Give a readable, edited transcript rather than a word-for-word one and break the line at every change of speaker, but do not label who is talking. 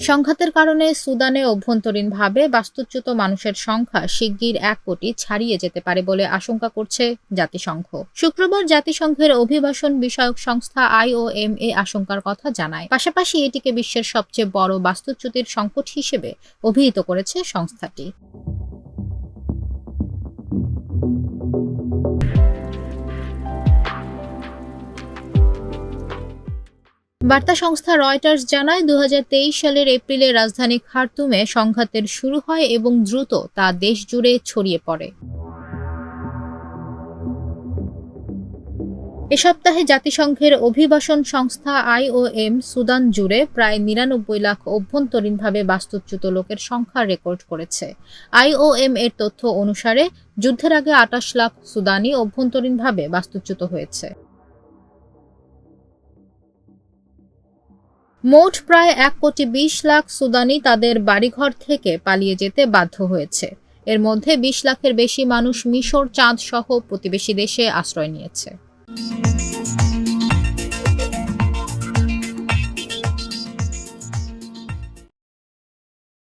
সংঘাতের কারণে সুদানে অভ্যন্তরীণভাবে বাস্তুচ্যুত মানুষের সংখ্যা শিগগির ১ কোটি ছাড়িয়ে যেতে পারে বলে আশঙ্কা করছে জাতিসংঘ। শুক্রবার জাতিসংঘের অভিবাসন বিষয়ক সংস্থা IOM এই আশঙ্কার কথা জানায়। পাশাপাশি এটিকে বিশ্বের সবচেয়ে বড় বাস্তুচ্যুতির সংকট হিসেবে অভিহিত করেছে সংস্থাটি। বার্তা সংস্থা রয়টার্স জানায়, ২০২৩ সালের এপ্রিলে রাজধানী খার্তুমে সংঘাতের শুরু হয় এবং দ্রুত তা দেশ জুড়ে ছড়িয়ে পড়ে। এ সপ্তাহে জাতিসংঘের অভিবাসন সংস্থা IOM সুদান জুড়ে প্রায় ৯৯ লাখ অভ্যন্তরীণভাবে বাস্তুচ্যুত লোকের সংখ্যা রেকর্ড করেছে। IOM এর তথ্য অনুসারে যুদ্ধের আগে ২৮ লাখ সুদানি অভ্যন্তরীণভাবে বাস্তুচ্যুত হয়েছে। মোট প্রায় ১ কোটি ২০ লাখ সুদানি তাদের বাড়িঘর থেকে পালিয়ে যেতে বাধ্য হয়েছে। এর মধ্যে ২০ লাখের বেশি মানুষ মিশর, চাঁদ সহ প্রতিবেশী দেশে আশ্রয় নিয়েছে।